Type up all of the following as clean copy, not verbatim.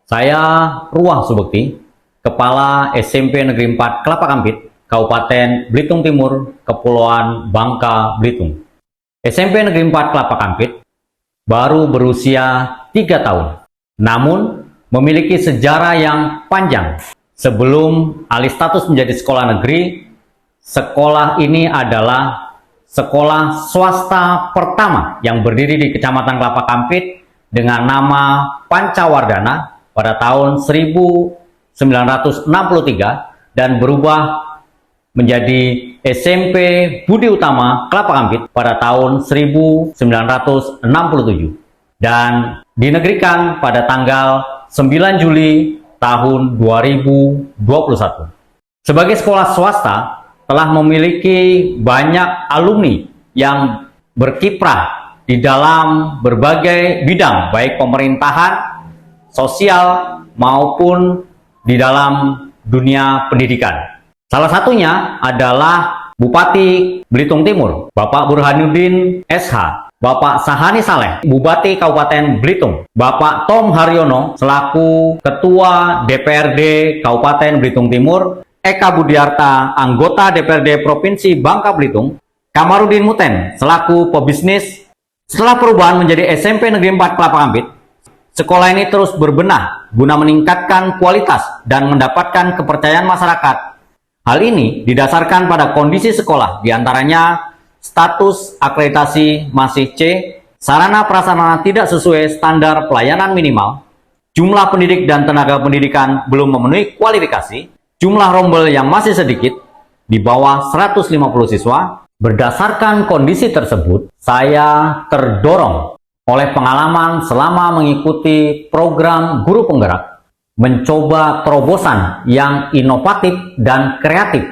Saya Ruang Subekti, Kepala SMP Negeri 4 Kelapa Kampit, Kabupaten Belitung Timur, Kepulauan Bangka Belitung. SMP Negeri 4 Kelapa Kampit baru berusia 3 tahun, namun memiliki sejarah yang panjang. Sebelum alih status menjadi sekolah negeri, sekolah ini adalah sekolah swasta pertama yang berdiri di Kecamatan Kelapa Kampit dengan nama Pancawardhana pada tahun 1963 dan berubah menjadi SMP Budi Utama Kelapa Kampit pada tahun 1967 dan dinegerikan pada tanggal 9 Juli tahun 2021. Sebagai sekolah swasta, telah memiliki banyak alumni yang berkiprah di dalam berbagai bidang, baik pemerintahan, sosial, maupun di dalam dunia pendidikan. Salah satunya adalah Bupati Belitung Timur, Bapak Burhanuddin SH, Bapak Sahani Saleh, Bupati Kabupaten Belitung, Bapak Tom Haryono selaku Ketua DPRD Kabupaten Belitung Timur, Eka Budiarta, anggota DPRD Provinsi Bangka Belitung, Kamarudin Muten selaku pebisnis. Setelah perubahan menjadi SMP Negeri 4 Kelapa Kampit, sekolah ini terus berbenah guna meningkatkan kualitas dan mendapatkan kepercayaan masyarakat. Hal ini didasarkan pada kondisi sekolah, diantaranya status akreditasi masih C, sarana prasarana tidak sesuai standar pelayanan minimal, jumlah pendidik dan tenaga pendidikan belum memenuhi kualifikasi, jumlah rombel yang masih sedikit, di bawah 150 siswa. Berdasarkan kondisi tersebut, saya terdorong oleh pengalaman selama mengikuti program guru penggerak, mencoba terobosan yang inovatif dan kreatif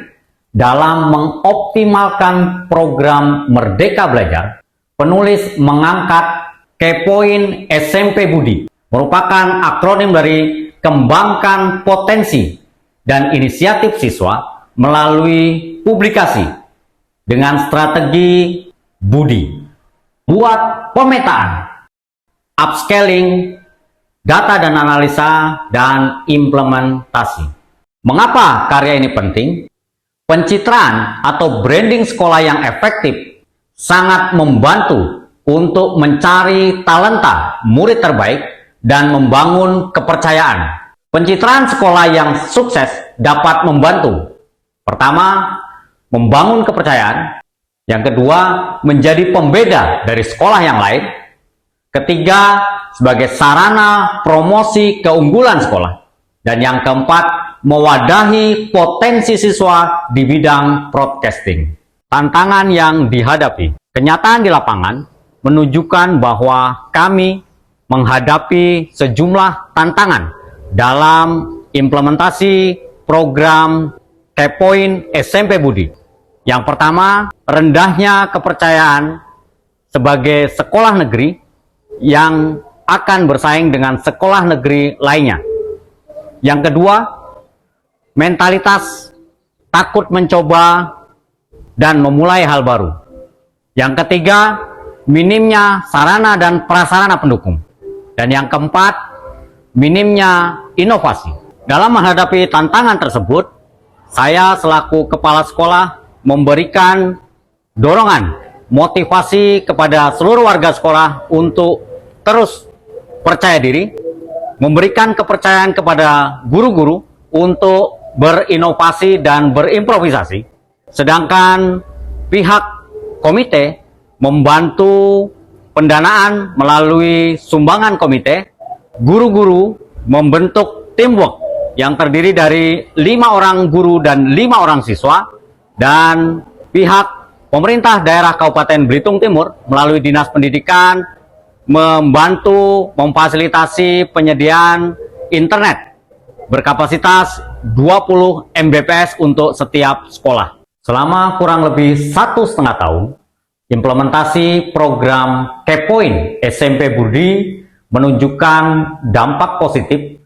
dalam mengoptimalkan program Merdeka Belajar. Penulis mengangkat Kepoin SMP Budi, merupakan akronim dari Kembangkan Potensi dan Inisiatif Siswa melalui publikasi dengan strategi Budi. Buat pemetaan, upscaling, data dan analisa, dan implementasi. Mengapa karya ini penting? Pencitraan atau branding sekolah yang efektif sangat membantu untuk mencari talenta murid terbaik dan membangun kepercayaan. Pencitraan sekolah yang sukses dapat membantu, pertama, membangun kepercayaan. Yang kedua, menjadi pembeda dari sekolah yang lain. Ketiga, sebagai sarana promosi keunggulan sekolah. Dan yang keempat, mewadahi potensi siswa di bidang broadcasting. Tantangan yang dihadapi. Kenyataan di lapangan menunjukkan bahwa kami menghadapi sejumlah tantangan dalam implementasi program Kepoin SMP Budi. Yang pertama, rendahnya kepercayaan sebagai sekolah negeri yang akan bersaing dengan sekolah negeri lainnya. Yang kedua, mentalitas takut mencoba dan memulai hal baru. Yang ketiga, minimnya sarana dan prasarana pendukung. Dan yang keempat, minimnya inovasi. Dalam menghadapi tantangan tersebut, saya selaku kepala sekolah memberikan dorongan, motivasi kepada seluruh warga sekolah untuk terus percaya diri, memberikan kepercayaan kepada guru-guru untuk berinovasi dan berimprovisasi, sedangkan pihak komite membantu pendanaan melalui sumbangan komite. Guru-guru membentuk teamwork yang terdiri dari 5 orang guru dan 5 orang siswa, dan pihak pemerintah daerah Kabupaten Belitung Timur melalui Dinas Pendidikan membantu memfasilitasi penyediaan internet berkapasitas 20 Mbps untuk setiap sekolah. Selama kurang lebih 1,5 tahun, implementasi program Kepoin SMP Budi menunjukkan dampak positif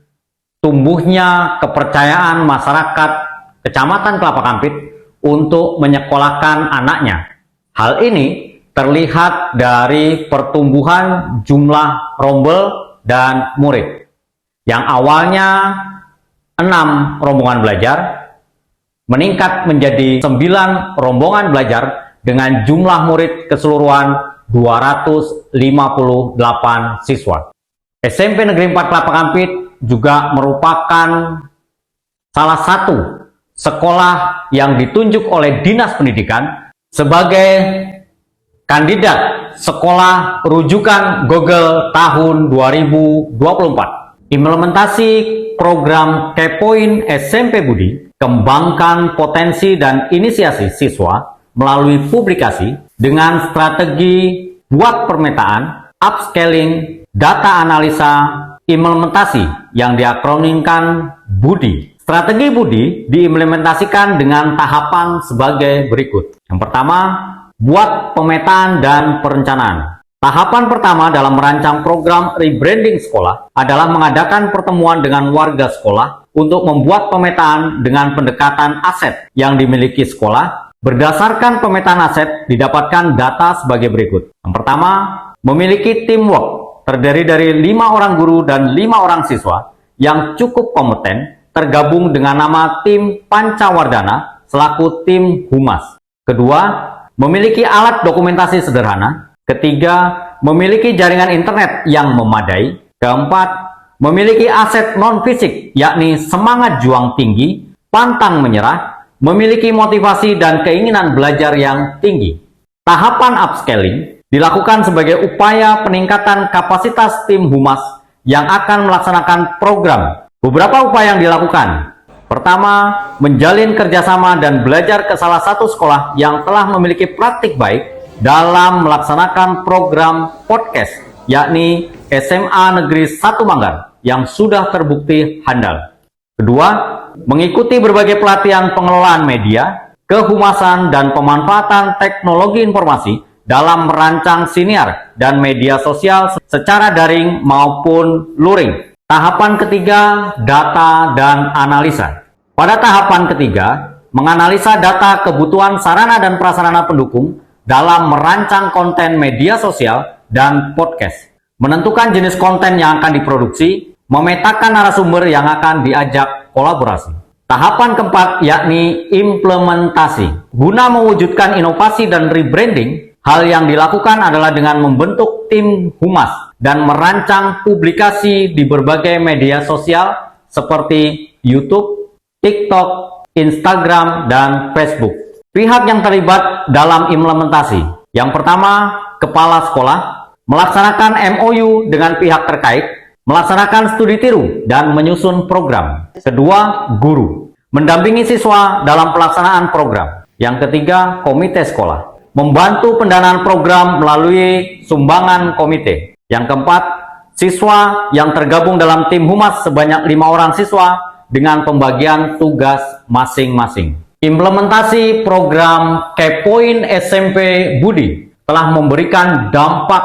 tumbuhnya kepercayaan masyarakat Kecamatan Kelapa Kampit untuk menyekolahkan anaknya. Hal ini terlihat dari pertumbuhan jumlah rombel dan murid. yang awalnya 6 rombongan belajar meningkat menjadi 9 rombongan belajar dengan jumlah murid keseluruhan 258 siswa. SMP Negeri 4 Kelapa Kampit juga merupakan salah satu sekolah yang ditunjuk oleh Dinas Pendidikan sebagai kandidat sekolah rujukan Google tahun 2024. Implementasi program Kepoin SMP Budi, kembangkan potensi dan inisiasi siswa melalui publikasi dengan strategi buat permetaan, upscaling, data analisa, implementasi yang diakronimkan Budi. Strategi Budi diimplementasikan dengan tahapan sebagai berikut. Yang pertama, buat pemetaan dan perencanaan. Tahapan pertama dalam merancang program rebranding sekolah adalah mengadakan pertemuan dengan warga sekolah untuk membuat pemetaan dengan pendekatan aset yang dimiliki sekolah. Berdasarkan pemetaan aset, didapatkan data sebagai berikut. Yang pertama, memiliki teamwork terdiri dari 5 orang guru dan 5 orang siswa yang cukup kompeten, tergabung dengan nama tim Pancawardana selaku tim humas. Kedua, memiliki alat dokumentasi sederhana. Ketiga, memiliki jaringan internet yang memadai. Keempat, memiliki aset non-fisik, yakni semangat juang tinggi, pantang menyerah, memiliki motivasi dan keinginan belajar yang tinggi. Tahapan upscaling dilakukan sebagai upaya peningkatan kapasitas tim humas yang akan melaksanakan program. Beberapa upaya yang dilakukan. Pertama, menjalin kerjasama dan belajar ke salah satu sekolah yang telah memiliki praktik baik dalam melaksanakan program podcast, yakni SMA Negeri 1 Manggar yang sudah terbukti handal. Kedua, mengikuti berbagai pelatihan pengelolaan media, kehumasan dan pemanfaatan teknologi informasi dalam merancang siniar dan media sosial secara daring maupun luring. Tahapan ketiga, data dan analisa. Pada tahapan ketiga, menganalisa data kebutuhan sarana dan prasarana pendukung dalam merancang konten media sosial dan podcast, menentukan jenis konten yang akan diproduksi, memetakan narasumber yang akan diajak kolaborasi. Tahapan keempat yakni implementasi. Guna mewujudkan inovasi dan rebranding, hal yang dilakukan adalah dengan membentuk tim humas dan merancang publikasi di berbagai media sosial seperti YouTube, TikTok, Instagram, dan Facebook. Pihak yang terlibat dalam implementasi. Yang pertama, kepala sekolah, melaksanakan MOU dengan pihak terkait, melaksanakan studi tiru dan menyusun program. Kedua, guru, mendampingi siswa dalam pelaksanaan program. Yang ketiga, komite sekolah, membantu pendanaan program melalui sumbangan komite. Yang keempat, siswa yang tergabung dalam tim humas sebanyak 5 orang siswa dengan pembagian tugas masing-masing. Implementasi program Kepoin SMP Budi telah memberikan dampak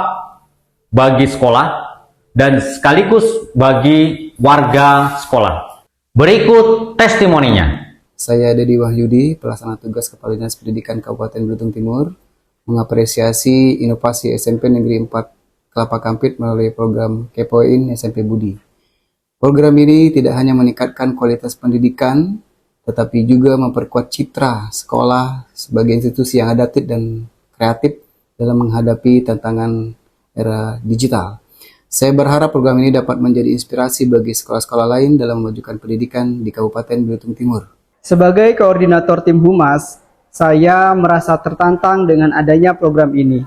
bagi sekolah dan sekaligus bagi warga sekolah. Berikut testimoninya. Saya Dedi Wahyudi, pelaksana tugas Kepala Dinas Pendidikan Kabupaten Belitung Timur, mengapresiasi inovasi SMP Negeri 4 Kelapa Kampit melalui program Kepoin SMP Budi. Program ini tidak hanya meningkatkan kualitas pendidikan, tetapi juga memperkuat citra sekolah sebagai institusi yang adaptif dan kreatif dalam menghadapi tantangan era digital. Saya berharap program ini dapat menjadi inspirasi bagi sekolah-sekolah lain dalam memajukan pendidikan di Kabupaten Belitung Timur. Sebagai koordinator tim humas, saya merasa tertantang dengan adanya program ini.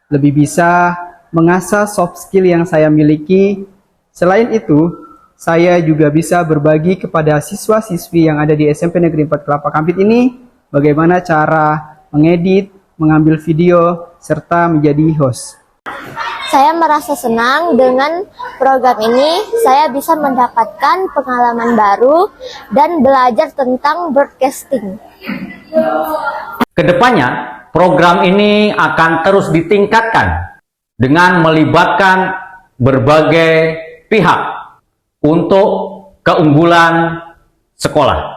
Lebih bisa mengasah soft skill yang saya miliki. Selain itu, saya juga bisa berbagi kepada siswa-siswi yang ada di SMP Negeri 4 Kelapa Kampit ini bagaimana cara mengedit, mengambil video, serta menjadi host. Saya merasa senang dengan program ini. Saya bisa mendapatkan pengalaman baru dan belajar tentang broadcasting. Kedepannya, program ini akan terus ditingkatkan dengan melibatkan berbagai pihak untuk keunggulan sekolah.